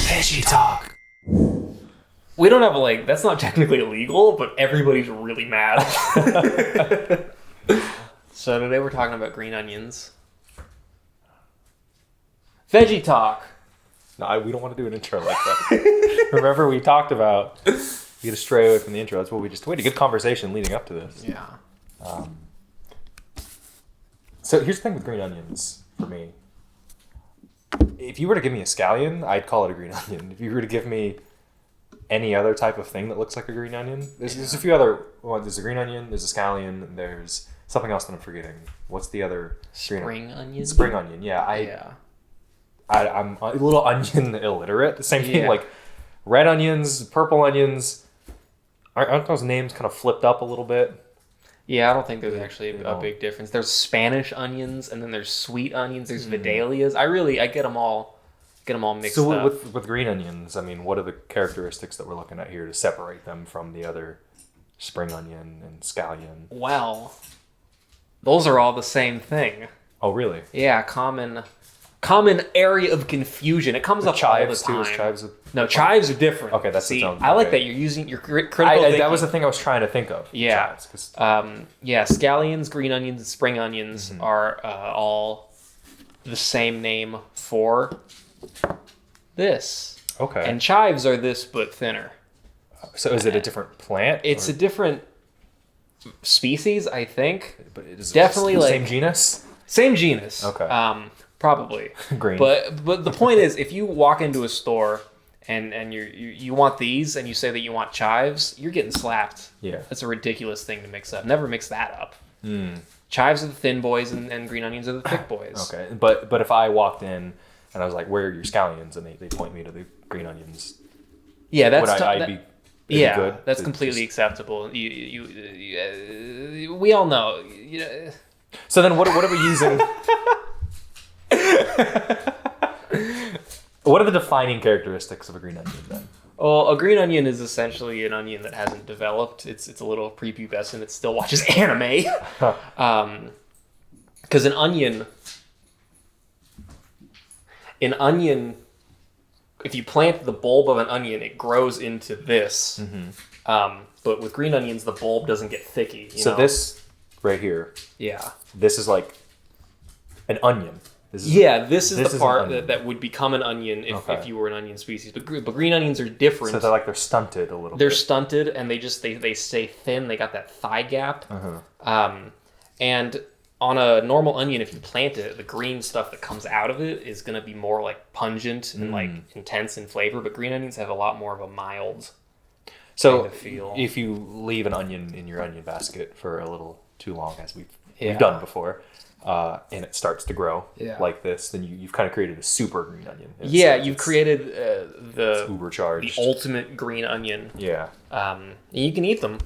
Veggie Talk. We don't have that's not technically illegal, but everybody's really mad. So today we're talking about green onions. Veggie Talk. No, we don't want to do an intro like that. Remember, we talked about you got to stray away from the intro. That's what we had a good conversation leading up to this. Yeah. So here's the thing with green onions for me. If you were to give me a scallion, I'd call it a green onion. If you were to give me any other type of thing that looks like a green onion, there's a few other ones. There's a green onion, there's a scallion, there's something else that I'm forgetting. What's the other? Spring onion? Spring onion, yeah. I'm a little onion illiterate. The same thing, like red onions, purple onions. Aren't those names kind of flipped up a little bit? Yeah, I don't think there's actually a big difference. There's Spanish onions, and then there's sweet onions. There's Vidalias. I get them all mixed up. So with green onions, I mean, what are the characteristics that we're looking at here to separate them from the other spring onion and scallion? Well, those are all the same thing. Oh, really? Yeah, common area of confusion. It comes up chives all the too. time. Chives are different. Okay, that's See, its own. I like that you're using your critical thinking. That was the thing I was trying to think of. Yeah. Chives, scallions, green onions, and spring onions are all the same name for this. Okay. And chives are this, but thinner. So is it a different plant? It's a different species, I think. But it is definitely the same genus. Same genus. Okay. Probably. Green. But the point is, if you walk into a store and you want these and you say that you want chives, you're getting slapped. Yeah. That's a ridiculous thing to mix up. Never mix that up. Chives are the thin boys and green onions are the thick boys. Okay. But if I walked in and I was like, where are your scallions? And they point me to the green onions. Yeah, that's good. That's completely acceptable. We all know. So then what are we using? What are the defining characteristics of a green onion then? Well, a green onion is essentially an onion that hasn't developed. It's a little prepubescent. It still watches anime. Because an onion, if you plant the bulb of an onion, it grows into this. But with green onions, the bulb doesn't get thicky. You know? This right here. Yeah. This is like an onion. This is the part that would become an onion if you were an onion species. But green onions are different. So they're stunted a little bit. They're stunted, and they stay thin. They got that thigh gap. And on a normal onion, if you plant it, the green stuff that comes out of it is going to be more like pungent and like intense in flavor. But green onions have a lot more of a mild kind of feel. If you leave an onion in your onion basket for a little too long, as we've done before, and it starts to grow like this, then you've kind of created a super green onion. You've created the ubercharged, the ultimate green onion. Yeah. You can eat them,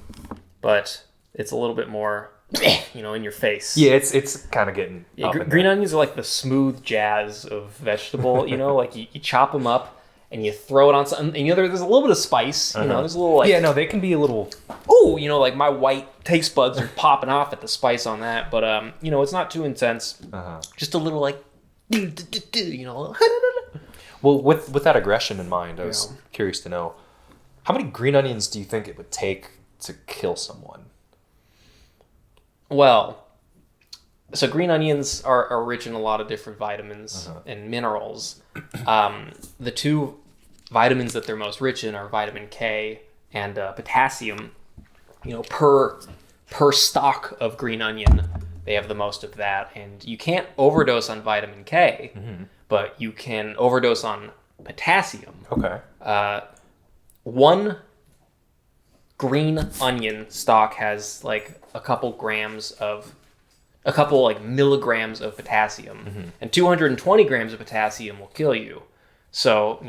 but it's a little bit more, in your face. Yeah, it's kind of getting green onions are like the smooth jazz of vegetable. Like you chop them up and you throw it on something, and there's a little bit of spice. There's a little they can be a little. Ooh, like my white taste buds are popping off at the spice on that, but it's not too intense. Just a little Well, with that aggression in mind, I was curious to know, how many green onions do you think it would take to kill someone? Well, so green onions are rich in a lot of different vitamins and minerals. The two vitamins that they're most rich in are vitamin K and potassium. Per stalk of green onion, they have the most of that. And you can't overdose on vitamin K, but you can overdose on potassium. Okay. One green onion stalk has a couple milligrams of potassium, and 220 grams of potassium will kill you. So,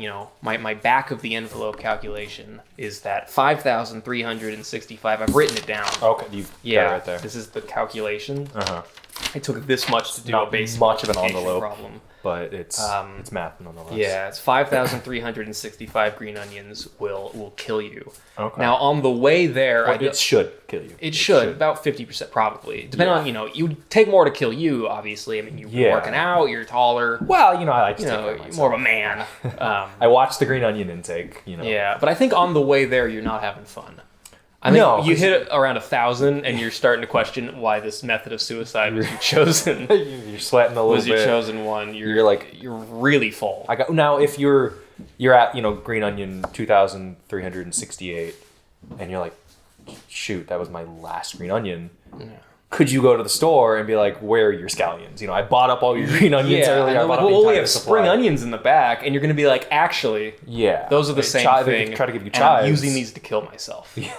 my back of the envelope calculation is that 5,365. I've written it down. Okay, you've got it right there. This is the calculation. It took this much to do a basic much of an envelope problem. but it's math nonetheless. Yeah, it's 5,365 green onions will kill you. Okay. Now, on the way there... Well, it should kill you. It should, about 50% probably. Depending on, you would take more to kill you, obviously. I mean, you're working out, you're taller. Well, I like to take care of you're myself. more of a man. I watched the green onion intake, Yeah, but I think on the way there, you're not having fun. I think you hit around 1,000 and you're starting to question why this method of suicide was your chosen. You're sweating a little bit. Was your chosen one. You're really full. Now, if you're at, green onion 2,368 and you're like, shoot, that was my last green onion. Yeah. Could you go to the store and be like, where are your scallions? I bought up all your green onions earlier. We have spring onions in the back, and you're going to be like, actually, those are the same thing. They try to give you and chives. I'm using these to kill myself. Yeah.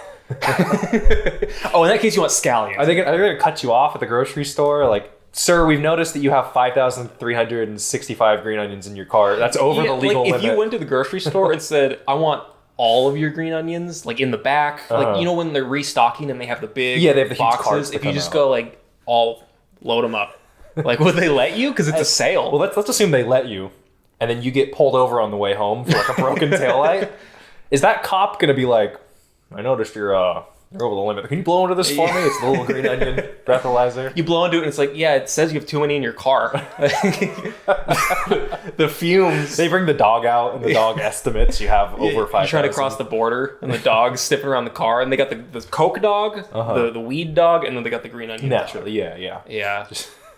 Oh, in that case, you want scallions. Are they going to cut you off at the grocery store? Like, sir, we've noticed that you have 5,365 green onions in your cart. That's over the legal limit. If you went to the grocery store and said, I want all of your green onions, like in the back, like when they're restocking and they have the big they have the boxes, huge carts if you just go all load them up, would they let you? Because it's a sale. Well, let's assume they let you, and then you get pulled over on the way home for a broken taillight. Is that cop gonna be like, I noticed you're over the limit. Can you blow into this for me? It's the little green onion breathalyzer. You blow into it and it's like, it says you have too many in your car. The fumes. They bring the dog out and the dog estimates you have over 5,000. You try to cross the border and the dog's sniffing around the car and they got the Coke dog, the weed dog, and then they got the green onion Naturally, dog. Yeah.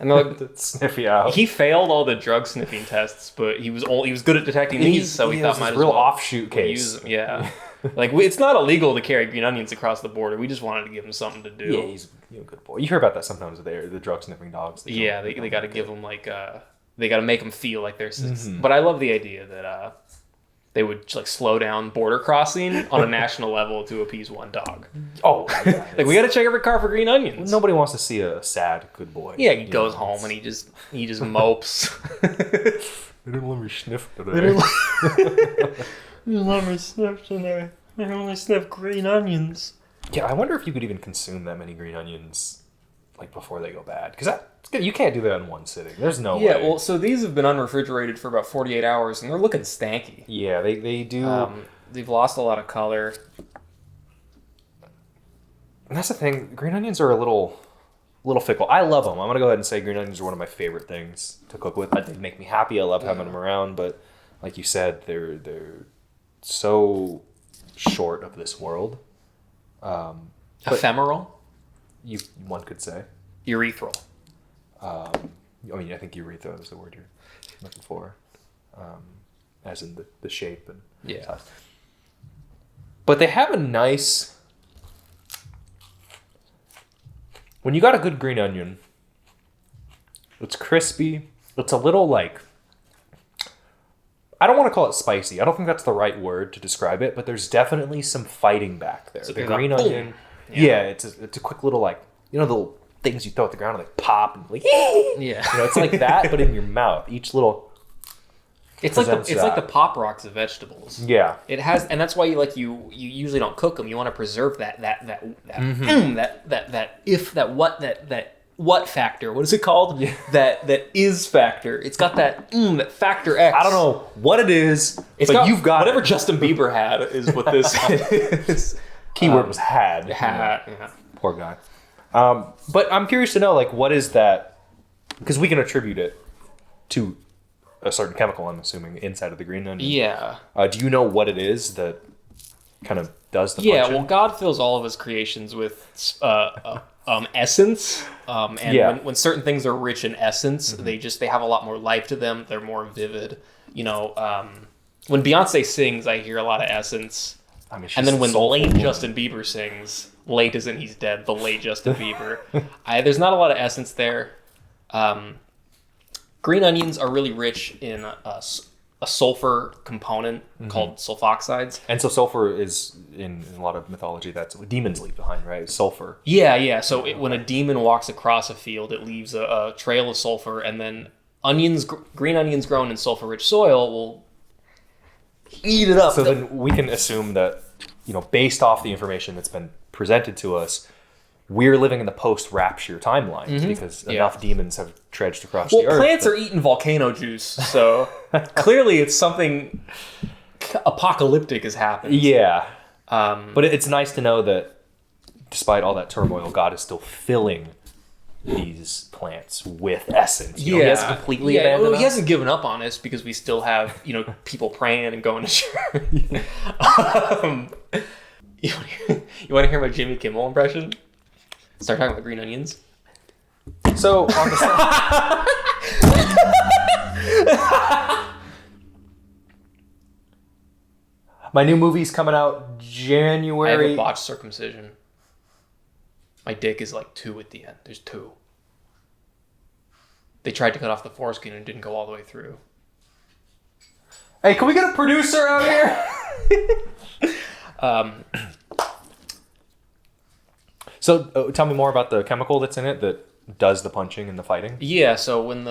And they're like, sniff you out. He failed all the drug sniffing tests, but he was good at detecting these, so he thought might as well offshoot case. Use them. Yeah. It's not illegal to carry green onions across the border. We just wanted to give him something to do. Yeah, he's a good boy. You hear about that sometimes with the drug sniffing dogs. They got to give them they got to make them feel like they're. But I love the idea that they would slow down border crossing on a national level to appease one dog. Oh, yeah, we got to check every car for green onions. Nobody wants to see a sad good boy. Yeah, he goes home and he just mopes. They didn't let me sniff today. Let me sniff today. I only sniff green onions. Yeah, I wonder if you could even consume that many green onions before they go bad. Because you can't do that in one sitting. There's no way. Yeah, well, so these have been unrefrigerated for about 48 hours, and they're looking stanky. Yeah, they do. They've lost a lot of color. And that's the thing. Green onions are a little fickle. I love them. I'm going to go ahead and say green onions are one of my favorite things to cook with. They make me happy. I love having them around. But like you said, they're so short of this world. Ephemeral? One could say. Urethral. I think urethra is the word you're looking for. As in the shape and size. But they have a nice... When you got a good green onion, it's crispy. It's a little I don't want to call it spicy. I don't think that's the right word to describe it, but there's definitely some fighting back there. The green onion, it's a quick little the little things you throw at the ground and they pop and it's like that, but in your mouth. Each little. It's like the Pop Rocks of vegetables. Yeah, it has, and that's why you usually don't cook them. You want to preserve that what factor? What is it called? Yeah. That is factor. It's got that factor X. I don't know what it is, you've got whatever Justin Bieber had is what this is. Keyword was had. Yeah. Poor guy. But I'm curious to know what is that? Because we can attribute it to a certain chemical, I'm assuming, inside of the green onion. Yeah. Do you know what it is that kind of does the function? Yeah, well, God fills all of his creations with essence. And when certain things are rich in essence, they have a lot more life to them. They're more vivid. When Beyonce sings, I hear a lot of essence. And then when the late Justin Bieber sings, late as in he's dead, the late Justin Bieber, there's not a lot of essence there. Green onions are really rich in a sulfur component called sulfoxides. And so sulfur is, in a lot of mythology, that's what demons leave behind, right? Sulfur. Yeah. So when a demon walks across a field, it leaves a trail of sulfur, and then green onions grown in sulfur-rich soil will eat it up. So then we can assume that, based off the information that's been presented to us, we're living in the post-rapture timeline because enough demons have trudged across the earth. Well, plants are eating volcano juice, so clearly it's something apocalyptic has happened. Yeah. But it's nice to know that despite all that turmoil, God is still filling these plants with essence. He hasn't completely abandoned us. He hasn't given up on us because we still have, people praying and going to church. You want to hear my Jimmy Kimmel impression? Start talking about green onions. So on the my new movie's coming out January. I have a botched circumcision. My dick is like 2 at the end. There's 2. They tried to cut off the foreskin and didn't go all the way through. Hey, can we get a producer out here? So tell me more about the chemical that's in it that does the punching and the fighting. Yeah, so when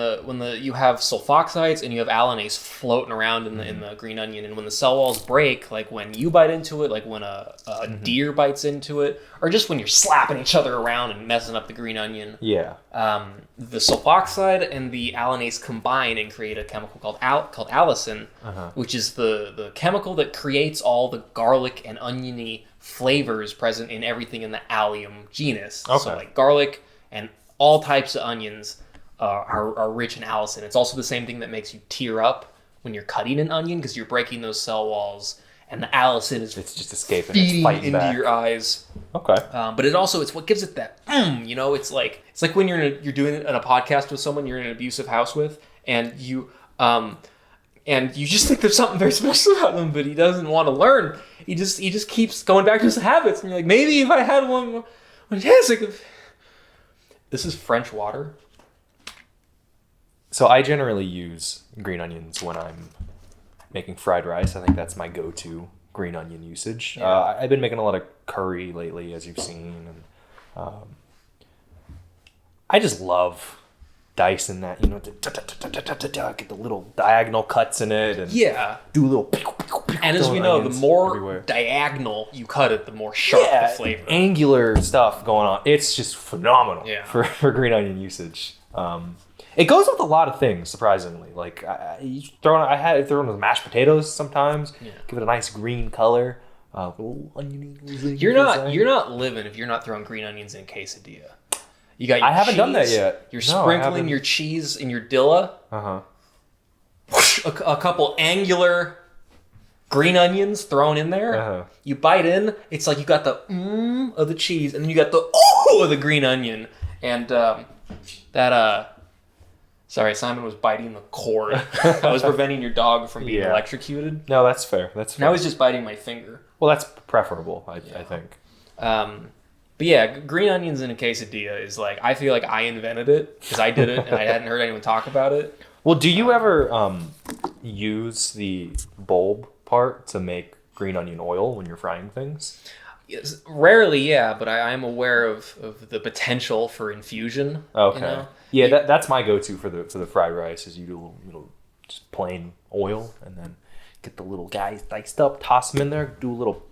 you have sulfoxides and you have allanase floating around in the green onion, and when the cell walls break, like when you bite into it, like when a deer bites into it, or just when you're slapping each other around and messing up the green onion. Yeah. The sulfoxide and the allanase combine and create a chemical called allicin, which is the chemical that creates all the garlic and oniony flavors present in everything in the allium genus. Okay. So like garlic and all types of onions are rich in allicin. It's also the same thing that makes you tear up when you're cutting an onion because you're breaking those cell walls, and the allicin is just escaping, feeding it's into back. your eyes. Okay. But it's what gives it that. It's like when you're doing it on a podcast with someone you're in an abusive house with, and you just think there's something very special about them, but he doesn't want to learn. He just keeps going back to his habits, and you're like, maybe if I had one yes, I could. This is French water. So I generally use green onions when I'm making fried rice. I think that's my go-to green onion usage. Yeah. I've been making a lot of curry lately, as you've seen, and I just love dicing that. Get the little diagonal cuts in it, and do a little. And as we know, the more diagonal you cut it, the more sharp the flavor. Angular stuff going on. It's just phenomenal for green onion usage. It goes with a lot of things, surprisingly. Like I had it thrown with mashed potatoes sometimes. Yeah. Give it a nice green color. You're not living if you're not throwing green onions in quesadilla. You got your I haven't cheese, done that yet. You're sprinkling your cheese in your dilla. A couple angular green onions thrown in there. You bite in. It's like you got the of the cheese, and then you got the of the green onion. And sorry, Simon was biting the cord. I was preventing your dog from being electrocuted. No, that's fair. And I was just biting my finger. Well, that's preferable, I think. But yeah, green onions in a quesadilla is like, I feel like I invented it because I did it and I hadn't heard anyone talk about it. Well, do you ever use the bulb part to make green onion oil when you're frying things? Yes, rarely, yeah, but I am aware of the potential for infusion. Okay. Yeah, that's my go-to for the fried rice is you do a little just plain oil and then get the little guys diced up, toss them in there, do a little.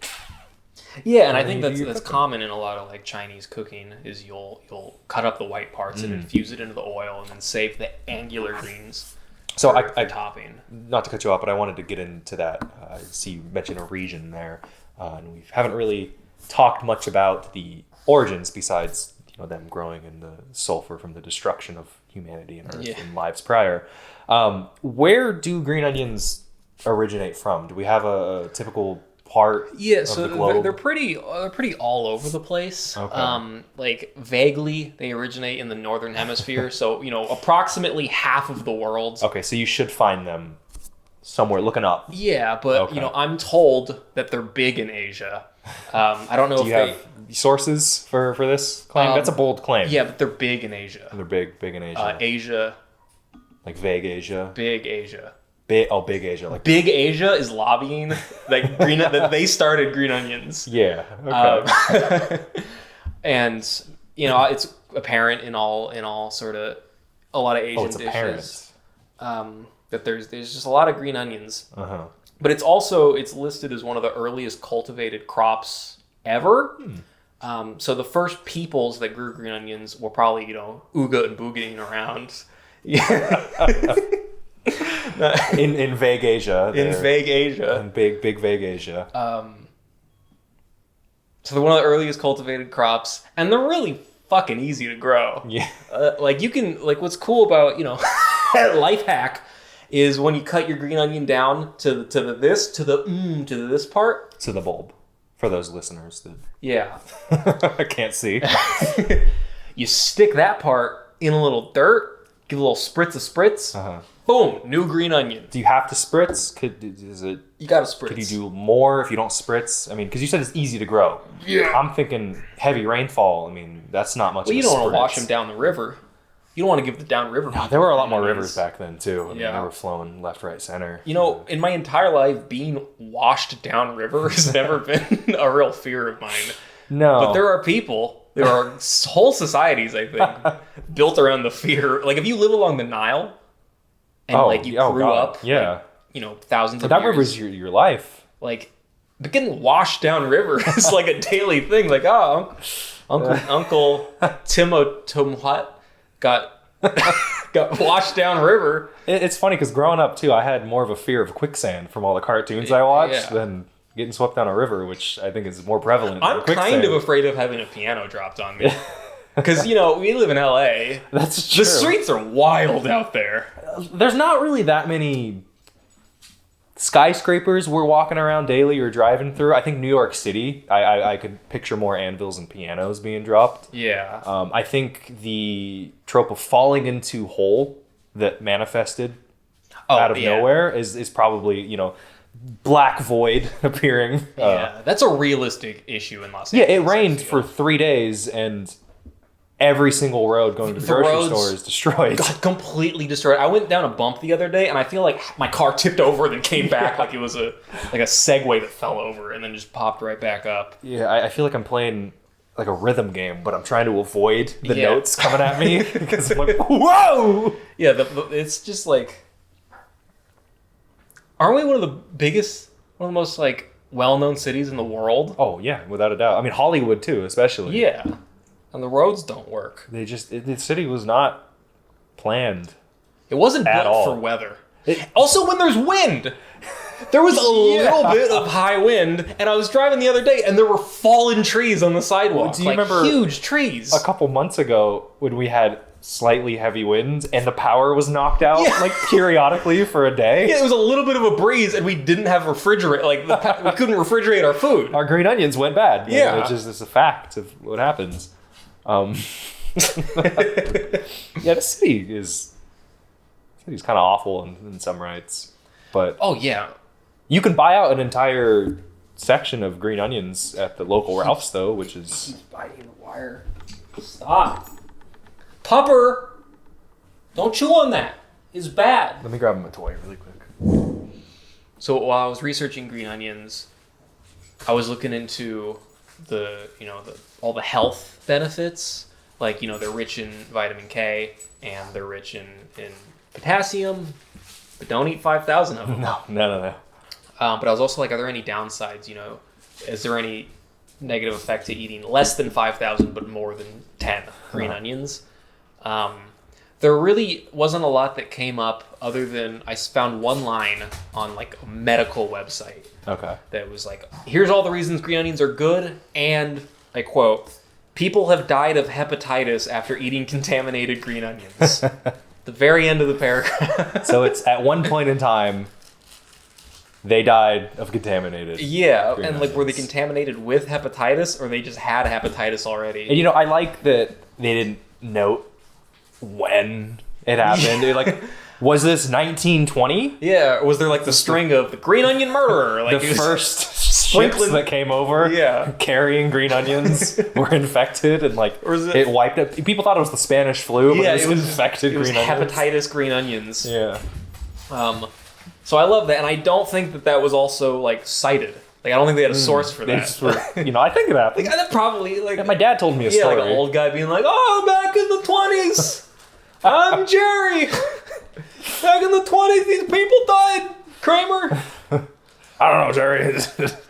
Yeah, and I think that's common in a lot of like Chinese cooking is you'll cut up the white parts and infuse it into the oil and then save the angular greens. So for topping. Not to cut you off, but I wanted to get into that. I see you mentioned a region there, and we haven't really talked much about the origins besides them growing in the sulfur from the destruction of humanity and Earth in lives prior. Where do green onions originate from? Do we have a typical part? Yeah, so they're pretty all over the place. Okay. Like vaguely, they originate in the northern hemisphere. So approximately half of the world. Okay, so you should find them somewhere. Looking up. Yeah, but I'm told that they're big in Asia. I don't know if you have sources for this claim. That's a bold claim. Yeah, but they're big in Asia. They're big in Asia. Asia. Like vague Asia. Big Asia. Big Asia. Like Big Asia is lobbying like that they started green onions. Yeah. Okay. And it's apparent in all sort of a lot of Asian dishes that there's just a lot of green onions. But it's listed as one of the earliest cultivated crops ever. So the first peoples that grew green onions were probably, ooga and boogieing around. Yeah. in vague Asia. In vague Asia. In big vague Asia. So they're one of the earliest cultivated crops, and they're really fucking easy to grow. Yeah. What's cool about, life hack is when you cut your green onion down to this part. To the bulb. For those listeners that I can't see. You stick that part in a little dirt, give a little spritz of spritz. Uh-huh. Boom, new green onion. Do you have to spritz? You gotta spritz. Could you do more if you don't spritz? I mean, because you said it's easy to grow. Yeah. I'm thinking heavy rainfall. I mean, that's not much. Well, you don't want to wash them down the river. You don't want to give the downriver. No, there were a lot more rivers back then too. I mean, yeah, they were flowing left, right, center. In my entire life, being washed downriver has never been a real fear of mine. No, but there are people. There are whole societies, I think, built around the fear. Like if you live along the Nile, and you grew up, yeah, thousands of that years. river is your life. Like, but getting washed down river is like a daily thing. Like, Uncle Timotumhat got washed down river. It's funny because growing up too, I had more of a fear of quicksand from all the cartoons I watched than getting swept down a river, which I think is more prevalent. I'm kind of afraid of having a piano dropped on me. Because, we live in LA. That's true. The streets are wild out there. There's not really that many skyscrapers we're walking around daily or driving through. I think New York City, I could picture more anvils and pianos being dropped. Yeah. I think the trope of falling into hole that manifested out of nowhere is probably, black void appearing. That's a realistic issue in Los Angeles. Yeah, it rained for 3 days and every single road going to the grocery store is destroyed. Got completely destroyed. I went down a bump the other day, and I feel like my car tipped over and then came back like it was a Segway that fell over and then just popped right back up. Yeah, I feel like I'm playing like a rhythm game, but I'm trying to avoid the notes coming at me because I'm like, whoa! Yeah, it's just like, aren't we one of the most like well-known cities in the world? Oh yeah, without a doubt. I mean, Hollywood too, especially. Yeah. And the roads don't work. The city was not planned. It wasn't built for weather. Also, when there's wind, there was a little bit of high wind, and I was driving the other day, and there were fallen trees on the sidewalk. Well, do you remember huge trees? A couple months ago when we had slightly heavy winds and the power was knocked out periodically for a day? Yeah, it was a little bit of a breeze, and we didn't have refrigerate. We couldn't refrigerate our food. Our green onions went bad. Yeah, it's a fact of what happens. The city's kind of awful in some rights, but you can buy out an entire section of green onions at the local Ralph's though, which is he's biting the wire. Stop, Pupper! Don't chew on that. It's bad. Let me grab him a toy really quick. So while I was researching green onions, I was looking into all the health benefits. Like, they're rich in vitamin K and they're rich in potassium, but don't eat 5,000 of them. No. But I was also like, are there any downsides? Is there any negative effect to eating less than 5,000 but more than 10 green onions? There really wasn't a lot that came up other than I found one line on like a medical website. Okay. That was like, here's all the reasons green onions are good, and I quote, people have died of hepatitis after eating contaminated green onions. The very end of the paragraph. So it's at one point in time, they died of contaminated. Yeah, and onions. Were they contaminated with hepatitis, or they just had hepatitis already? And I like that they didn't note when it happened. Yeah. Was this 1920? Yeah, or was there the string of the green onion murderer? The first ships that came over carrying green onions were infected and it wiped up. People thought it was the Spanish flu, but it was infected green onions. Hepatitis green onions. Yeah. So I love that, and I don't think that was also cited. I don't think they had a source for that. They just were, I think it happened. That probably my dad told me a story. An old guy being oh, back in the 20s, I'm Jerry. Back in the 20s, these people died. Kramer. I don't know, Jerry.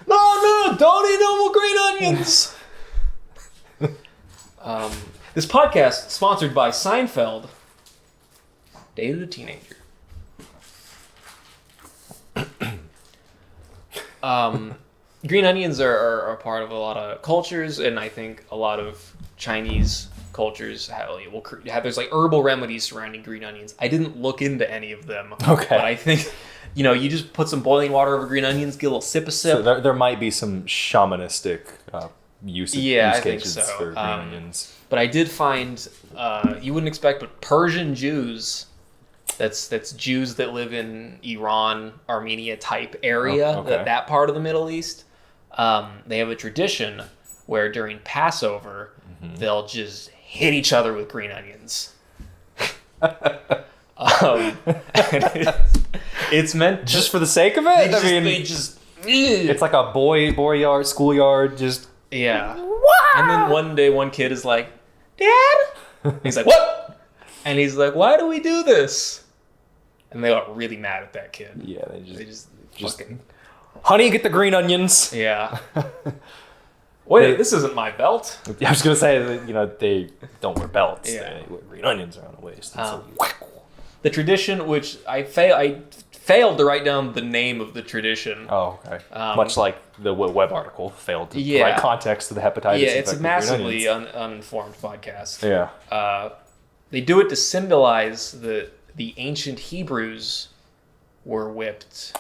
No, don't eat no more green onions. This podcast sponsored by Seinfeld. Dated a teenager. Green onions are a part of a lot of cultures, and I think a lot of Chinese cultures have there's like herbal remedies surrounding green onions. I didn't look into any of them. Okay. But I think, you just put some boiling water over green onions, get a little sip. So there might be some shamanistic use I think cases so. for green onions. But I did find, you wouldn't expect, but Persian Jews, that's Jews that live in Iran, Armenia type area, okay. that part of the Middle East, they have a tradition where during Passover, they'll just hit each other with green onions. It's meant just for the sake of it? It's like a boy yard, schoolyard, just... Yeah. And then one day, one kid is like, Dad? He's like, what? And he's like, why do we do this? And they got really mad at that kid. Yeah, they just fucking... Honey, get the green onions. Yeah. Wait, this isn't my belt. I was going to say that, they don't wear belts. Yeah. They wear green onions around the waist. The tradition, which I failed to write down the name of the tradition. Oh, okay. Much like the web article failed to provide context to the hepatitis. Yeah, it's a massively uninformed podcast. Yeah. They do it to symbolize the ancient Hebrews were whipped,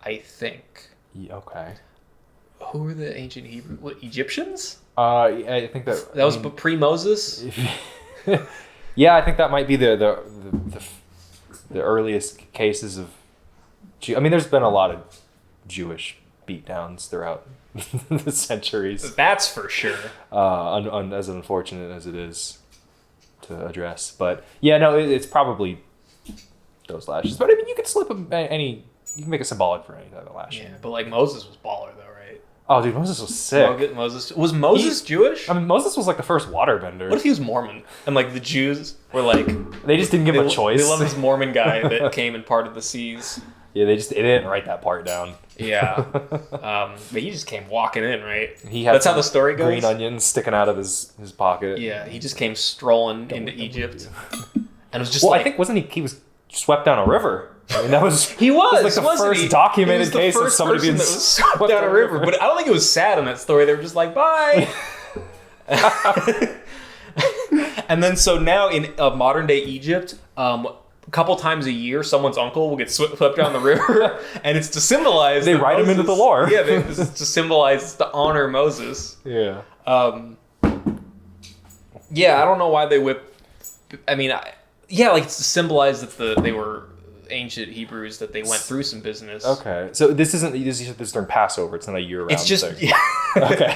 I think. Yeah, okay. Who were the ancient Hebrews? What, Egyptians? I think that was pre-Moses? Yeah, I think that might be the earliest cases of... there's been a lot of Jewish beatdowns throughout the centuries. That's for sure. As unfortunate as it is to address. But yeah, no, it's probably those lashes. But you could slip you can make it symbolic for any type of lash. Yeah, but like Moses was baller though, right? Oh, dude, Moses was sick. Was Moses Jewish? Moses was like the first waterbender. What if he was Mormon? And like the Jews were like... They just didn't give him a choice. They love this Mormon guy that came and parted the seas. Yeah, they didn't write that part down. Yeah. But he just came walking in, right? That's how the story goes? Green onions sticking out of his pocket. Yeah, he just came strolling into Egypt. And it was just I think, wasn't he was swept down a river. That was... He was like the first documented case of somebody being swept down a river. But I don't think it was sad in that story. They were just like, bye! And then so now in modern day Egypt, a couple times a year, someone's uncle will get swept down the river, and it's to symbolize... They write him into the lore. Yeah, it's to symbolize, to honor Moses. Yeah. Yeah, I don't know why they whip... it's to symbolize that they were ancient Hebrews, that they went through some business. Okay, so this isn't... You said this during Passover. It's not a year-round It's just... thing. Yeah. Okay.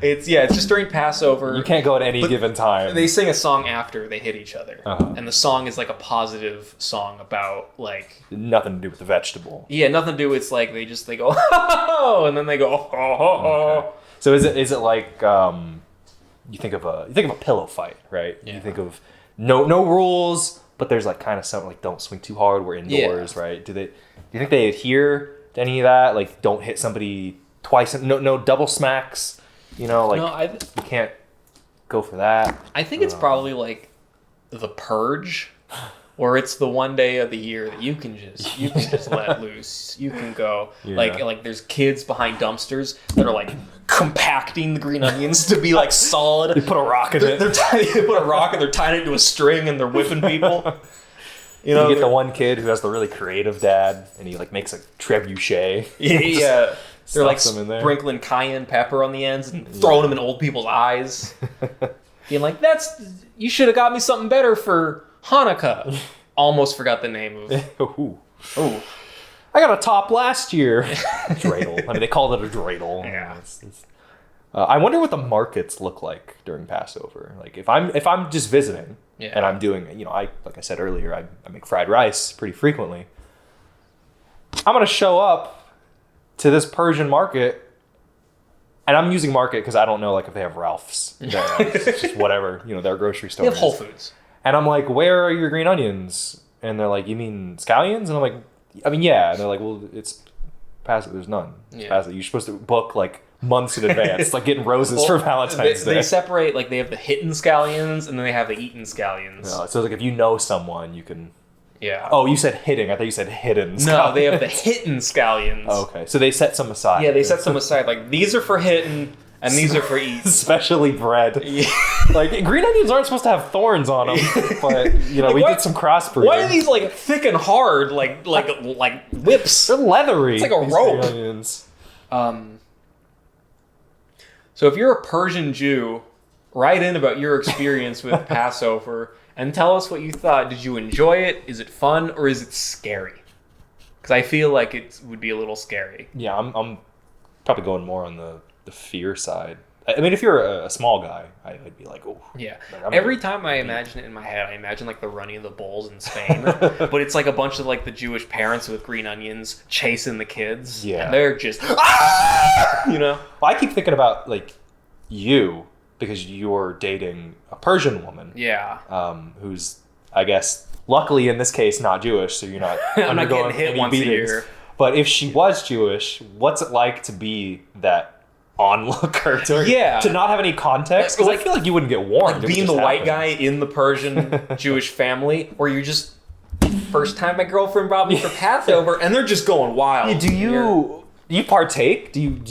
It's just during Passover. You can't go at any given time. They sing a song after they hit each other. And the song is like a positive song about like... Nothing to do with the vegetable. Yeah, nothing to do with... It's like they go, oh, and then they go, oh. Okay. So is it like... You think of a pillow fight, right? Yeah. You think of no rules, but there's like kind of something like don't swing too hard. We're indoors, right? Do you think they adhere to any of that? Like don't hit somebody twice. No double smacks. You can't go for that. I think it's probably like the purge, where it's the one day of the year that you can just let loose. You can go like there's kids behind dumpsters that are like compacting the green onions to be like solid. They put a rock in it. They put a rock and they're tying it to a string and they're whipping people. You get the one kid who has the really creative dad and he like makes a trebuchet. Yeah. They're like sprinkling cayenne pepper on the ends and throwing them in old people's eyes. Being like, you should have got me something better for Hanukkah. Almost forgot the name of... Oh. I got a top last year. Dreidel. They called it a dreidel. Yeah. I wonder what the markets look like during Passover. Like if I'm just visiting and I'm doing, like I said earlier, I make fried rice pretty frequently. I'm gonna show up to this Persian market, and I'm using market because I don't know like if they have Ralph's there. It's just whatever, their grocery store. They have Whole Foods. And I'm like, where are your green onions? And they're like, you mean scallions? And I'm like, yeah. And they're like, well, it's Passover. There's none. It's Passover. You're supposed to book like months in advance, like getting roses for Valentine's Day. They separate, like they have the hidden scallions and then they have the eaten scallions. No, so like if you know someone, you can. Yeah. Oh, you said hitting. I thought you said hidden. No, they have the hidden scallions. Oh, okay, so they set some aside. Yeah, they set some aside. Like these are for hitting and these are for eaten. Specially bred. Yeah. Like green onions aren't supposed to have thorns on them, but like, we did some crossbreeding. Why are these like thick and hard, like whips? They're leathery. It's like a these rope. green onions. So if you're a Persian Jew, write in about your experience with Passover and tell us what you thought. Did you enjoy it? Is it fun or is it scary? Because I feel like it would be a little scary. Yeah, I'm probably going more on the fear side. I mean, if you're a small guy, I'd be like, oh. Yeah. Like, Every time I imagine it in my head, I imagine like the running of the bulls in Spain. But it's like a bunch of like the Jewish parents with green onions chasing the kids. Yeah. And they're just, ah! You know? Well, I keep thinking about like you, because you're dating a Persian woman. Yeah. Who's, I guess, luckily in this case, not Jewish, so you're not I'm not undergoing getting hit any once beatings. a year. But if she was Jewish, what's it like to be that onlooker, to not have any context? Because I feel like you wouldn't get warned. Like being the white guy in the Persian Jewish family, or you're just, first time my girlfriend brought me for Passover, and they're just going wild. Yeah, do you partake? Do you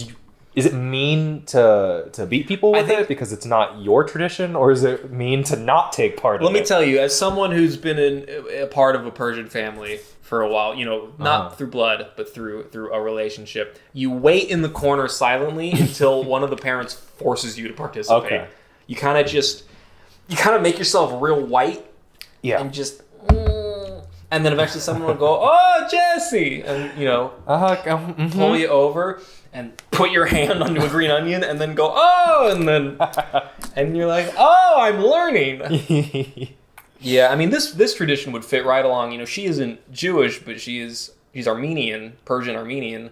is it mean to beat people with it because it's not your tradition, or is it mean to not take part in it? Let me tell you, as someone who's been a part of a Persian family for a while, you know, not through blood, but through a relationship, you wait in the corner silently until one of the parents forces you to participate. Okay. You kind of make yourself real white. Yeah. And just... And then eventually someone will go, oh, Jesse! And, you know, pull you over and put your hand onto a green onion and then go, oh! And then... and you're like, oh, I'm learning! Yeah, I mean, this tradition would fit right along. You know, she isn't Jewish, but she's Armenian, Persian Armenian.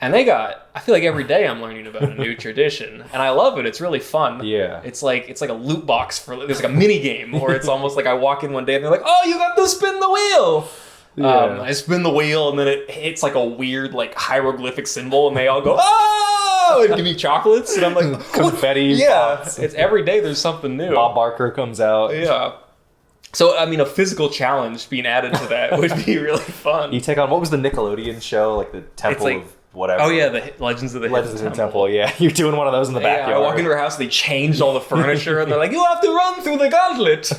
And I feel like every day I'm learning about a new tradition. And I love it. It's really fun. Yeah. It's like a loot box there's like a mini game, or it's almost like I walk in one day and they're like, oh, you got to spin the wheel. Yeah. I spin the wheel and then it hits like a weird like hieroglyphic symbol and they all go, oh, and give me chocolates. And I'm like, confetti. Yeah. It's every day there's something new. Bob Barker comes out. Yeah. So, I mean, a physical challenge being added to that would be really fun. You take on, what was the Nickelodeon show? Like the Temple of whatever. Oh, yeah, the Legends of the Hidden Temple. Yeah. You're doing one of those in the backyard. I walk into her house, they changed all the furniture, and they're like, you have to run through the gauntlet.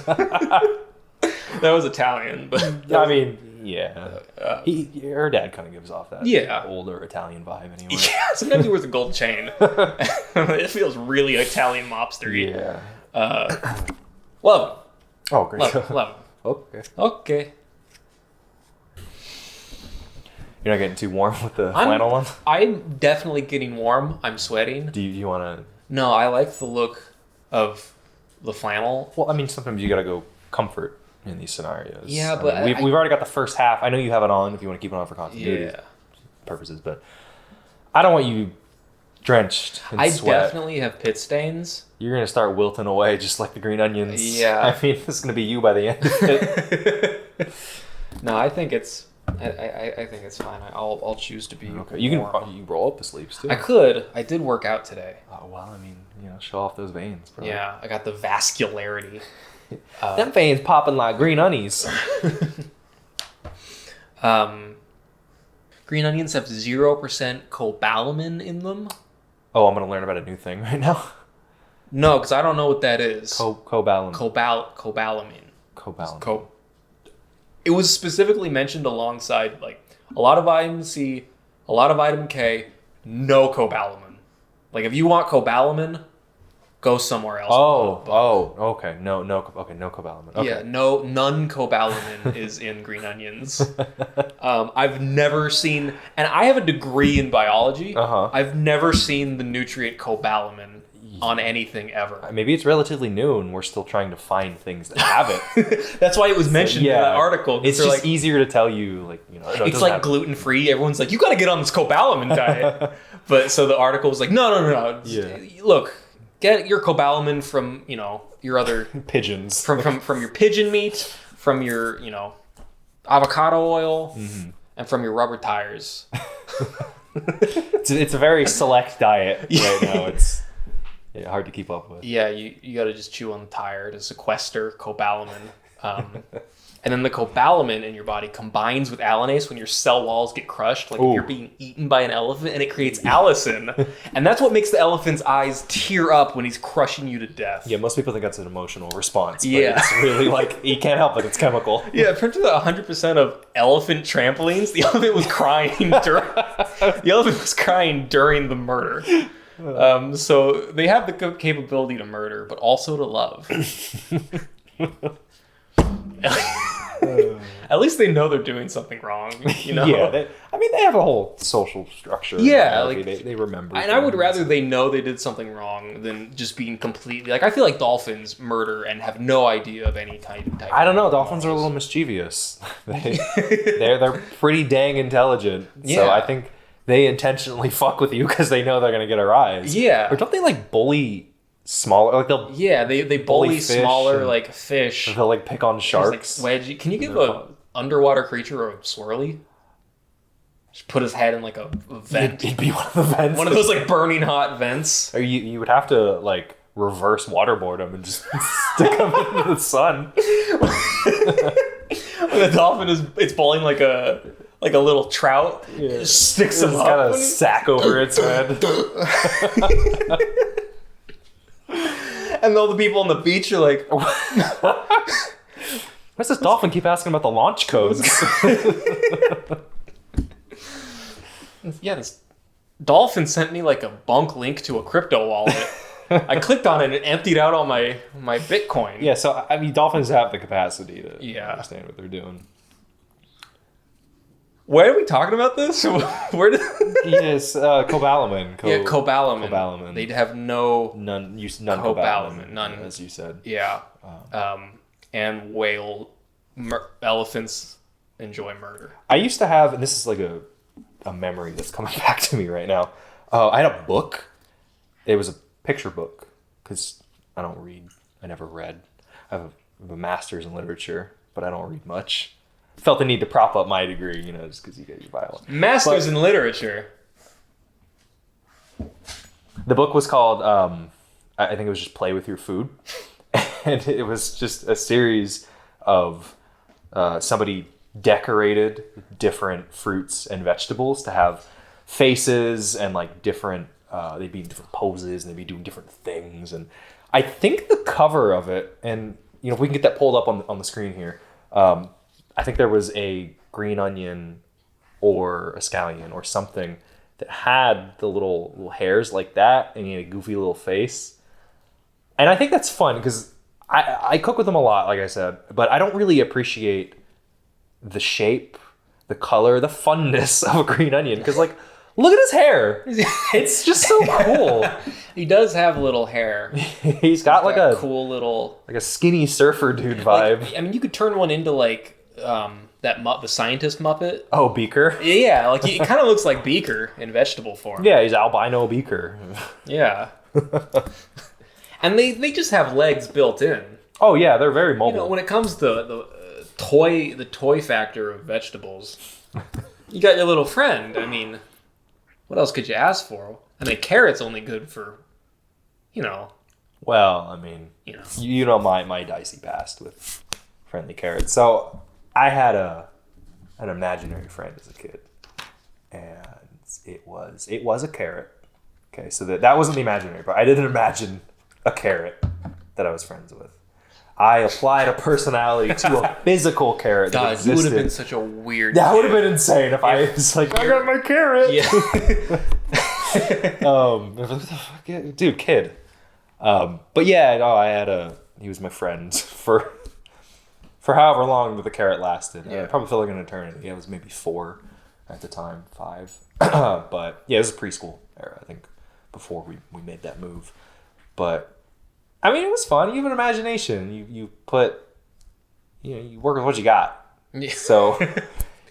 That was Italian, but... I mean, yeah. Her dad kind of gives off that older Italian vibe anyway. Yeah, sometimes he wears a gold chain. It feels really Italian mobster-y. Yeah. Love him. Oh, great. Love him. Okay. You're not getting too warm with the flannel one? I'm definitely getting warm. I'm sweating. Do you want to... No, I like the look of the flannel. Well, I mean, sometimes you got to go comfort in these scenarios. Yeah, but... we've already got the first half. I know you have it on if you want to keep it on for continuity purposes, but I don't want you drenched in sweat. I definitely have pit stains. You're going to start wilting away just like the green onions. Yeah. I mean, this is going to be you by the end of it. No, I think it's... I think it's fine. I'll choose to be okay. You can roll up the sleeves too. I could. I did work out today. Oh well, I mean, show off those veins, bro. Yeah, I got the vascularity. Them veins popping like green onions. Green onions have 0% cobalamin in them. Oh, I'm gonna learn about a new thing right now. No, because I don't know what that is. Cobalamin. Cobalamin. It was specifically mentioned alongside like a lot of vitamin C, a lot of vitamin K, no cobalamin. Like if you want cobalamin, go somewhere else. Okay. No cobalamin. Okay. Yeah, none cobalamin is in green onions. I've never seen, and I have a degree in biology. I've never seen the nutrient cobalamin on anything ever. Maybe it's relatively new and we're still trying to find things that have it. That's why it was mentioned in that article. It's just like, easier to tell you, like, it's like gluten-free. Everyone's like, you got to get on this cobalamin diet. But so the article was like, no. Yeah. Look, get your cobalamin from, your other pigeons. From your pigeon meat, from your, avocado oil, and from your rubber tires. It's a very select diet right now. It's hard to keep up with. Yeah, you got to just chew on the tire to sequester cobalamin. And then the cobalamin in your body combines with allanase when your cell walls get crushed, like if you're being eaten by an elephant, and it creates allicin. And that's what makes the elephant's eyes tear up when he's crushing you to death. Yeah, most people think that's an emotional response. But Yeah. it's really like, you can't help it. It's chemical. Yeah, it turns out 100% of elephant trampolines, the elephant was crying during the murder. So they have the capability to murder, but also to love. At least they know they're doing something wrong, you know? Yeah, they have a whole social structure. Yeah, like they remember. And I would rather they know they did something wrong than just being completely... Like, I feel like dolphins murder and have no idea of any kind of type. I don't know. Dolphins are a little mischievous. They're pretty dang intelligent. Yeah. So I think they intentionally fuck with you because they know they're going to get a rise. Yeah. Or don't they, like, bully smaller... Like, they'll... Yeah, they bully fish smaller, and- like, fish. Or they'll, like, pick on sharks. Like, wedgie. Can you give a underwater creature a swirly? Just put his head in, like, a vent. He'd be one of the vents. One of those, like, burning hot vents. Or you would have to, like, reverse waterboard him and just stick him into the sun. When the dolphin it's bowling like a little trout. Yeah. It just sticks him It's up. got a sack over its head. And all the people on the beach are like, Why's this dolphin keep asking about the launch codes? yeah, this dolphin sent me like a bunk link to a crypto wallet. I clicked on it and it emptied out all my Bitcoin. Yeah, so, I mean, dolphins have the capacity to understand what they're doing. Why are we talking about this? Where did... Yes, cobalamin. Cobalamin. Cobalamin. They'd have none Cobalamin. None. As you said. Yeah. And elephants enjoy murder. I used to have, and this is like a memory that's coming back to me right now. I had a book. It was a picture book because I don't read. I never read. I have a master's in literature, but I don't read much. Felt the need to prop up my degree, just because you get your violin. Masters in literature. The book was called, I think it was just Play With Your Food. And it was just a series of somebody decorated different fruits and vegetables to have faces and like different, they'd be in different poses and they'd be doing different things. And I think the cover of it, and if we can get that pulled up on the screen here, I think there was a green onion or a scallion or something that had the little hairs like that, and he had a goofy little face. And I think that's fun because I cook with them a lot, like I said, but I don't really appreciate the shape, the color, the funness of a green onion. Because, like, look at his hair. It's just so cool. He does have little hair. He's got like a cool little, like a skinny surfer dude vibe. Like, I mean, you could turn one into like the scientist Muppet. Oh, Beaker. Yeah, like it kind of looks like Beaker in vegetable form. Yeah, he's albino Beaker. Yeah. And they just have legs built in. Oh yeah, they're very mobile. When it comes to the toy factor of vegetables, you got your little friend. I mean, what else could you ask for? I mean, carrot's only good for, Well, I mean, my dicey past with friendly carrots. So I had an imaginary friend as a kid, and it was a carrot. Okay, so that wasn't the imaginary part. I didn't imagine a carrot that I was friends with. I applied a personality to a physical carrot that existed. You would have been such a weird. That would have been insane if I was like, I got my carrot. Yeah. Dude, kid. But yeah, no, he was my friend for however long that the carrot lasted. Yeah. Probably felt like an eternity. It was maybe 4 at the time, 5. But yeah, it was a preschool era, I think, before we made that move. But I mean, it was fun. You have an imagination. You put, you work with what you got. Yeah. So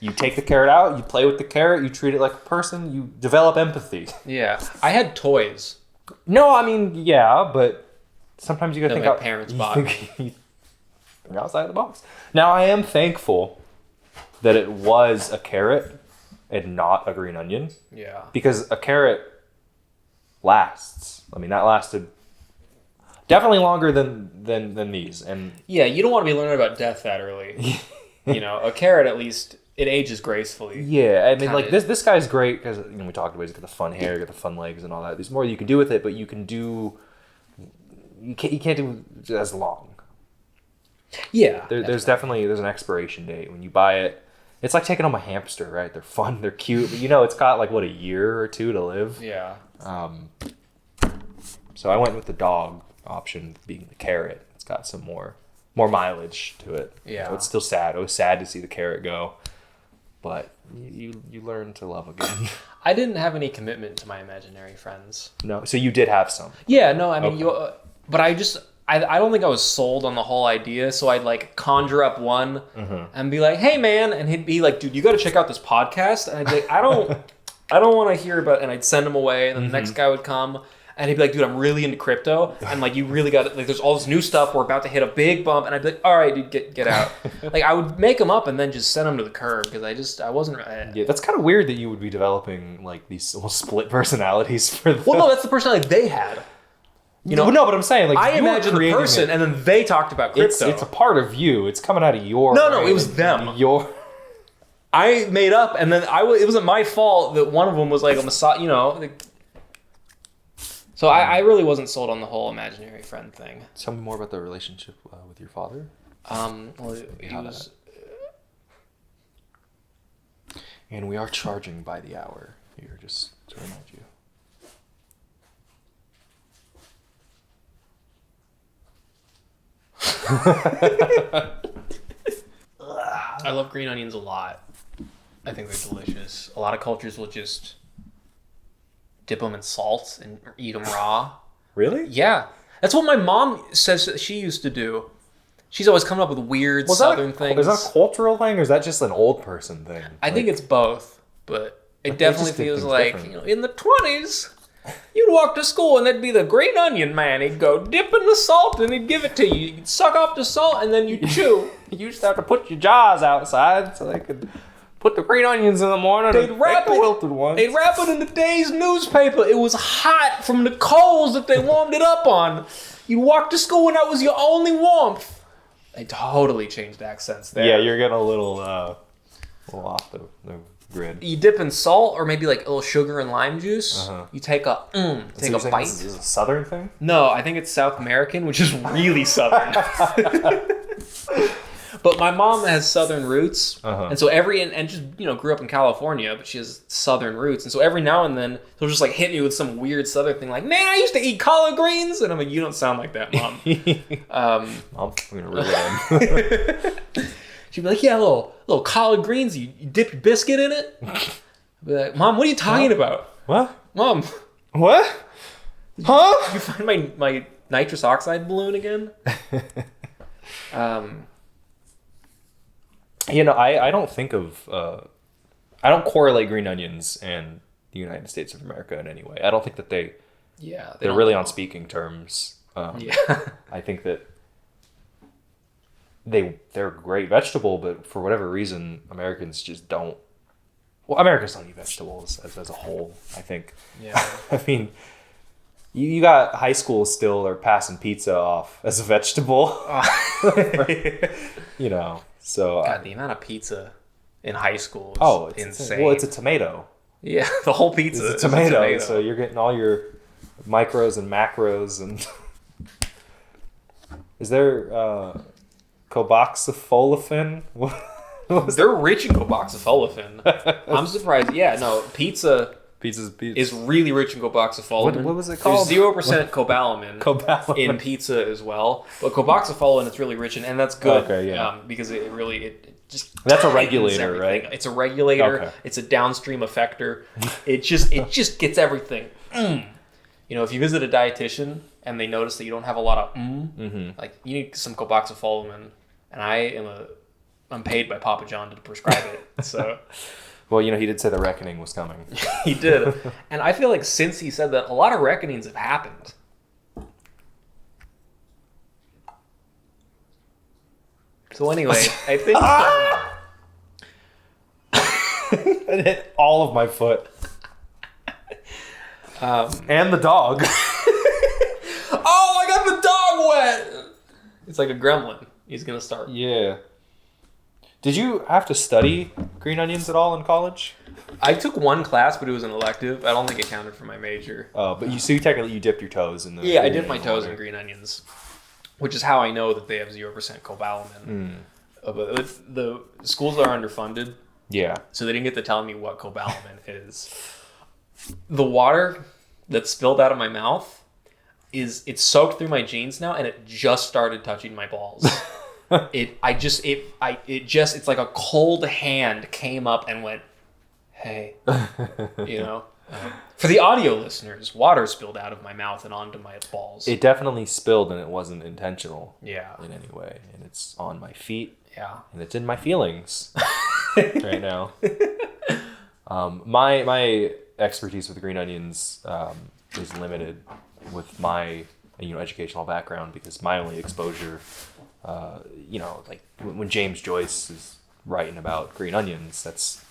you take the carrot out, you play with the carrot, you treat it like a person, you develop empathy. Yeah. I had toys. No, I mean, yeah, but sometimes you gotta think my out. parents bought me. Think outside the box. Now, I am thankful that it was a carrot and not a green onion. Yeah. Because a carrot lasts. I mean, that lasted definitely longer than these. And yeah, you don't want to be learning about death that early. A carrot, at least, it ages gracefully. Yeah, I mean, like, this guy's great because, we talked about he's got the fun hair, got the fun legs and all that. There's more you can do with it, but you can't do it as long. Yeah. There's an expiration date. When you buy it, it's like taking home a hamster, right? They're fun, they're cute, but it's got like, what, a year or two to live? Yeah. So I went with the dog option, being the carrot. It's got some more mileage to it. Yeah. It's still sad. It was sad to see the carrot go, but you learn to love again. I didn't have any commitment to my imaginary friends. No, so you did have some. Yeah, no, I mean, okay. But I don't think I was sold on the whole idea, so I'd like conjure up one and be like, "Hey, man," and he'd be like, "Dude, you got to check out this podcast." And I'd be like, "I don't want to hear about," and I'd send him away, and then the next guy would come, and he'd be like, "Dude, I'm really into crypto, and like you really got like there's all this new stuff. We're about to hit a big bump," and I'd be like, "All right, dude, get out." Like I would make him up and then just send him to the curb because I wasn't. Yeah, that's kind of weird that you would be developing like these split personalities for them. Well, no, that's the personality they had. No, but I'm saying, like, I imagined the person, and then they talked about crypto. It's a part of you. It's coming out of your. No, it was them. I made up, and then it wasn't my fault that one of them was like a massage. So I really wasn't sold on the whole imaginary friend thing. Tell me more about the relationship with your father. Well, he was. And we are charging by the hour here, just to remind you. I love green onions a lot. I think they're delicious. A lot of cultures will just dip them in salt and eat them raw. Really? Yeah. That's what my mom says that she used to do. She's always coming up with weird southern things. Is that a cultural thing, or is that just an old person thing? I think it's both, but it definitely feels like, in the 20s, you'd walk to school and there'd be the green onion man. He'd go dip in the salt and he'd give it to you. You'd suck off the salt and then you'd chew. You used to have to put your jaws outside so they could put the green onions in the morning. They'd wrap the wilted ones. They'd wrap it in the day's newspaper. It was hot from the coals that they warmed it up on. You'd walk to school and that was your only warmth. They totally changed accents there. Yeah, you're getting a little off the grid. You dip in salt or maybe like a little sugar and lime juice. You take a bite. This is a southern thing? No, I think it's South American, which is really southern. But my mom has southern roots, and so and just grew up in California, but she has southern roots, and so every now and then she'll just like hit me with some weird southern thing, like, "Man, I used to eat collard greens," and I'm like, "You don't sound like that, Mom." I'm gonna reel it in. She'd be like, "Yeah, little collard greens. You dip your biscuit in it." I'd be like, "Mom, what are you talking about?" What? Mom, what? Huh? Did you find my nitrous oxide balloon again? I don't think of I don't correlate green onions and the United States of America in any way. I don't think that they're really on speaking terms. I think that they're a great vegetable, but for whatever reason, Americans just don't. Well, Americans don't eat vegetables as a whole, I think. Yeah. I mean, you got high school still are passing pizza off as a vegetable. So. God, the amount of pizza in high school is insane. Well, it's a tomato. Yeah, the whole pizza is a tomato. So you're getting all your micros and macros and. Is there carboxyfolifin? They're rich in carboxyfolifin. I'm surprised. Yeah, no, pizza is really rich in carboxyfolifin. What was it called? There's 0% cobalamin in pizza as well. But carboxyfolifin is really rich in, and that's good. Okay, yeah. Because it just that's a regulator, right? It's a regulator. Okay. It's a downstream effector. It just gets everything. If you visit a dietitian and they notice that you don't have a lot of like you need some carboxyfolifin, and I'm paid by Papa John to prescribe it. So, well, he did say the reckoning was coming. He did, and I feel like since he said that, a lot of reckonings have happened. So anyway, I think. It hit all of my foot. And the dog. Oh, I got the dog wet! It's like a gremlin. He's gonna start. Yeah. Did you have to study green onions at all in college? I took one class, but it was an elective. I don't think it counted for my major. But you technically dipped your toes in the. Yeah, I dipped my toes in green onions, which is how I know that they have 0% cobalamin. But the schools are underfunded. Yeah. So they didn't get to tell me what cobalamin is. The water that spilled out of my mouth it's soaked through my jeans now, and it just started touching my balls. It's like a cold hand came up and went, hey, you know. For the audio listeners, water spilled out of my mouth and onto my balls. It definitely spilled, and it wasn't intentional. Yeah. In any way, and it's on my feet. Yeah. And it's in my feelings right now. My expertise with green onions is limited with my educational background, because my only exposure, like when James Joyce is writing about green onions, that's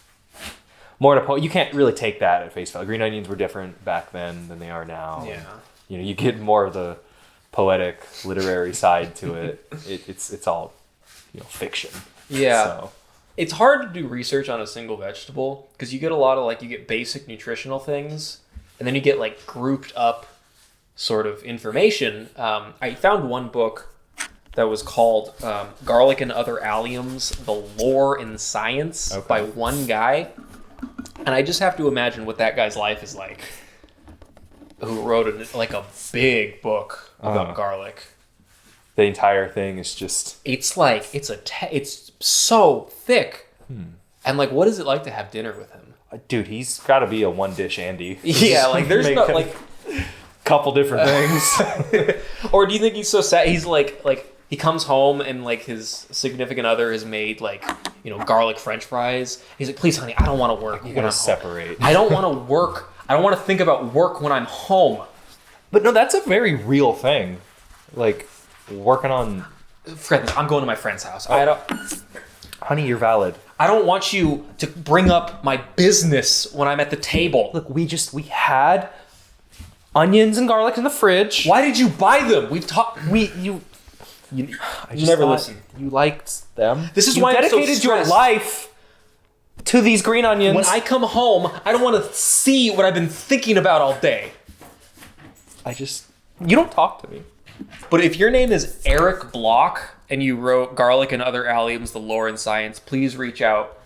more in a you can't really take that at face value. Green onions were different back then than they are now. Yeah. And, you get more of the poetic, literary side to it. It's all fiction. Yeah. So. It's hard to do research on a single vegetable, because you get a lot of you get basic nutritional things, and then you get grouped up sort of information. I found one book that was called Garlic and Other Alliums, The Lore in Science, by one guy. And I just have to imagine what that guy's life is like, who wrote a big book about garlic. The entire thing is just... It's it's so thick. And what is it like to have dinner with him? Dude, he's got to be a one-dish Andy. Yeah, there's no, couple different things. Or do you think he's so sad? He's he comes home and his significant other has made garlic French fries. He's like, please, honey, I don't want to work. You gotta separate. I don't want to work. I don't want to think about work when I'm home. But no, that's a very real thing. Working on. Friends, I'm going to my friend's house. Honey, you're valid. I don't want you to bring up my business when I'm at the table. Look, we had onions and garlic in the fridge. Why did you buy them? We've talked. You never listen. You liked them. This is you why dedicated I'm so stressed. your life to these green onions. When I come home, I don't want to see what I've been thinking about all day. You don't talk to me. But if your name is Eric Block and you wrote Garlic and Other Alliums, The Lore in Science, please reach out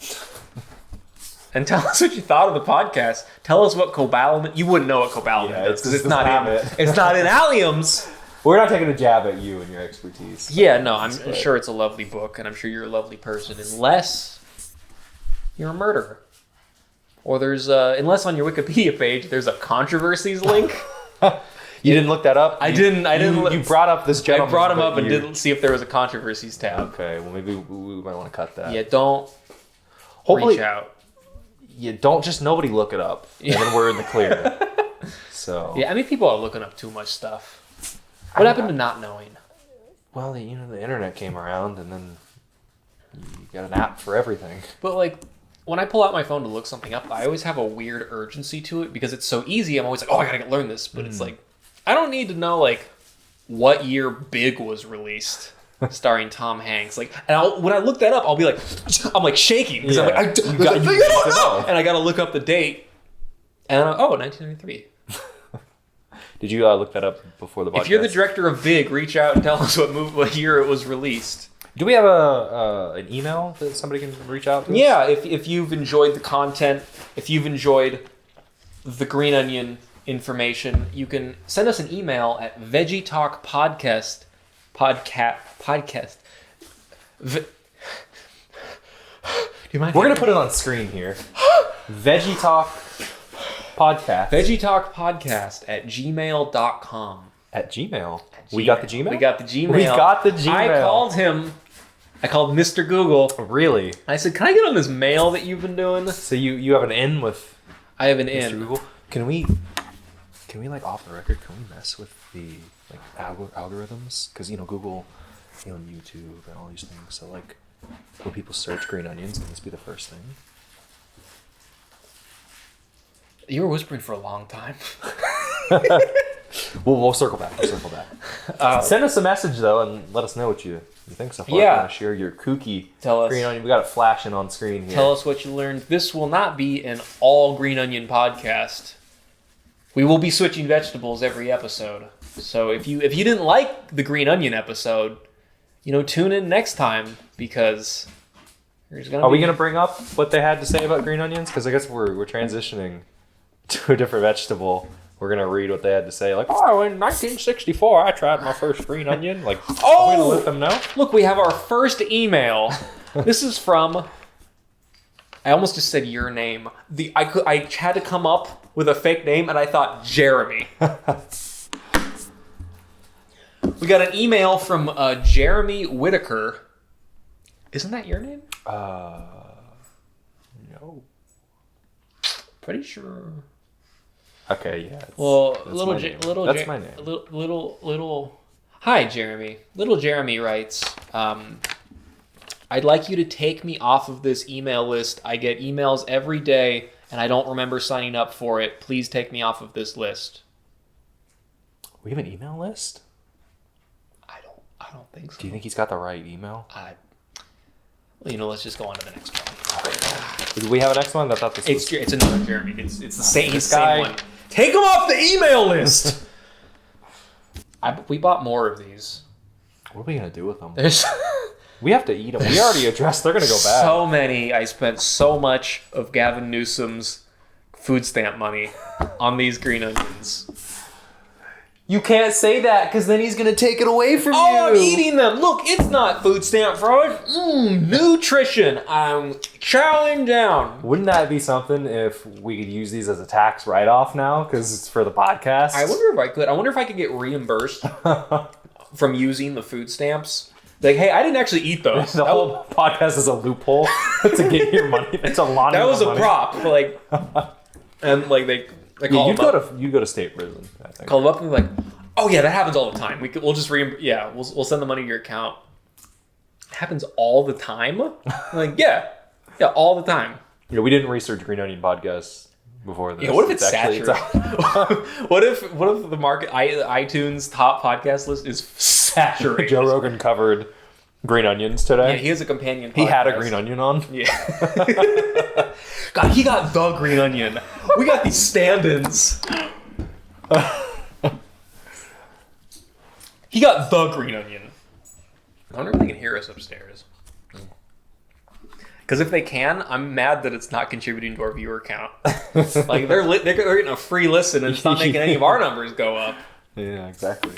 and tell us what you thought of the podcast. Tell us what cobalamin... You wouldn't know what cobalamin is, because it's not in alliums. We're not taking a jab at you and your expertise. Yeah, no, I'm sure it's a lovely book, and I'm sure you're a lovely person, unless you're a murderer. Or unless on your Wikipedia page, there's a controversies link. You didn't look that up? I didn't. You brought up this gentleman. I brought him up and didn't see if there was a controversies tab. Okay, well maybe we might want to cut that. Yeah, don't reach out. You don't just nobody look it up, and then we're in the clear. So yeah, people are looking up too much stuff. What happened to not knowing? Well, the internet came around, and then you got an app for everything. But when I pull out my phone to look something up, I always have a weird urgency to it because it's so easy. I'm always like, oh, I gotta learn this. But it's I don't need to know what year Big was released, starring Tom Hanks. When I look that up, I'll be I'm shaking because I'm I don't know. And I gotta look up the date. And I'm 1993. Did you look that up before the podcast? If you're the director of Big, reach out and tell us what year it was released. Do we have an email that somebody can reach out to us? Yeah, if you've enjoyed the content, if you've enjoyed the Green Onion information, you can send us an email at Veggie Talk podcast. Do you mind? We're gonna put it on screen here. Veggie Talk podcast. Veggie Talk podcast at gmail.com. At Gmail. We got the Gmail? We got the Gmail. We got the Gmail. I called Mr. Google. Really? I said, can I get on this mail that you've been doing? So you have an in with I have an Mr. in. Google? Can we off the record, can we mess with the algorithms? Because Google, YouTube and all these things. So when people search green onions, can this be the first thing? You were whispering for a long time. We'll circle back. Send us a message, though, and let us know what you think so far. Yeah. Want to share your kooky Tell us. green onion? We got it flashing on screen here. Tell us what you learned. This will not be an all green onion podcast. We will be switching vegetables every episode. So if you didn't like the green onion episode, tune in next time because there's gonna. Are we gonna bring up what they had to say about green onions? Because I guess we're transitioning to a different vegetable. We're gonna read what they had to say. Like, oh, in 1964, I tried my first green onion. Like, are we gonna let them know? Look, we have our first email. This is from. I almost just said your name. I had to come up with a fake name, and I thought Jeremy. We got an email from Jeremy Whitaker. Isn't that your name? No. Pretty sure. Okay, yeah. Well, That's my name. Little. Hi, Jeremy. Little Jeremy writes, I'd like you to take me off of this email list. I get emails every day, and I don't remember signing up for it. Please take me off of this list. We have an email list? I don't think so. Do you think he's got the right email? Let's just go on to the next one. Do we have a next one? I thought this was... It's another Jeremy. It's the same. This guy... Same one. Take him off the email list. We bought more of these. What are we gonna do with them? There's we have to eat them. We already addressed. They're gonna go bad. So many. I spent so much of Gavin Newsom's food stamp money on these green onions. You can't say that because then he's gonna take it away from you. Oh, I'm eating them. Look, it's not food stamp fraud. Nutrition. I'm chowing down. Wouldn't that be something if we could use these as a tax write-off now because it's for the podcast? I wonder if I could. I wonder if I could get reimbursed from using the food stamps. Like, hey, I didn't actually eat those. The whole podcast is a loophole to get your money. It's a lot. That was a prop. Like, and like they call them up. You go to state prison. I think. Call them up and be like, oh yeah, that happens all the time. We'll just we'll send the money to your account. It happens all the time. I'm like, yeah, all the time. We didn't research green onion podcasts before this. Yeah, what if it's saturated? What if the iTunes top podcast list is saturated? Joe Rogan covered green onions today. Yeah, he has a companion podcast. He had a green onion on. Yeah. God, he got the green onion. We got these stand-ins. He got the green onion. I wonder if they can hear us upstairs. Because if they can, I'm mad that it's not contributing to our viewer count. Like they're getting a free listen and it's not making any of our numbers go up. Yeah, exactly.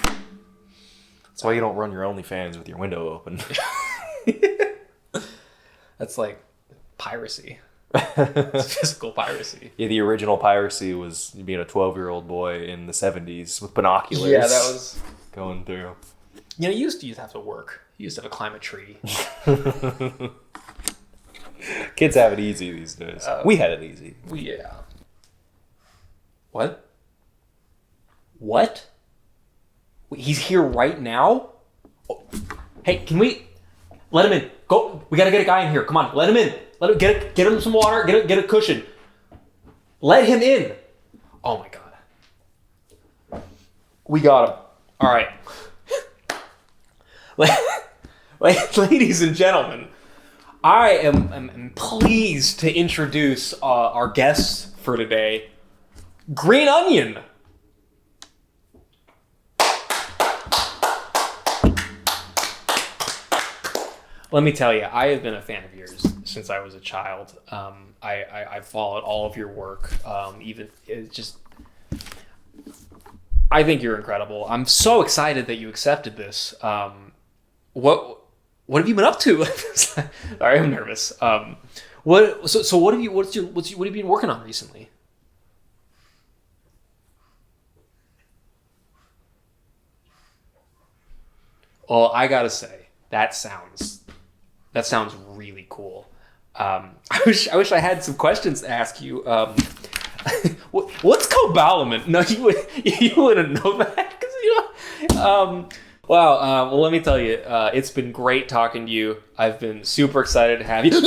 That's why you don't run your OnlyFans with your window open. That's like piracy. It's physical piracy. Yeah, the original piracy was being a 12-year-old boy in the 70s with binoculars. Yeah, that was going through. You used to have to work. You used to have to climb a tree. Kids have it easy these days. We had it easy. Yeah. What? What? He's here right now? Oh. Hey, can we let him in? Go. We gotta get a guy in here. Come on, let him in. Let him get him some water. Get a cushion. Let him in. Oh my god. We got him. All right. Ladies and gentlemen, I am pleased to introduce our guests for today, Green Onion. Let me tell you, I have been a fan of yours since I was a child. I followed all of your work. I think you're incredible. I'm so excited that you accepted this. What have you been up to? Sorry, I'm nervous. What have you been working on recently? Well, I gotta say, that sounds really cool. I wish I had some questions to ask you. What's cobalamin? No, you wouldn't know that because Wow. Well, let me tell you, it's been great talking to you. I've been super excited to have you.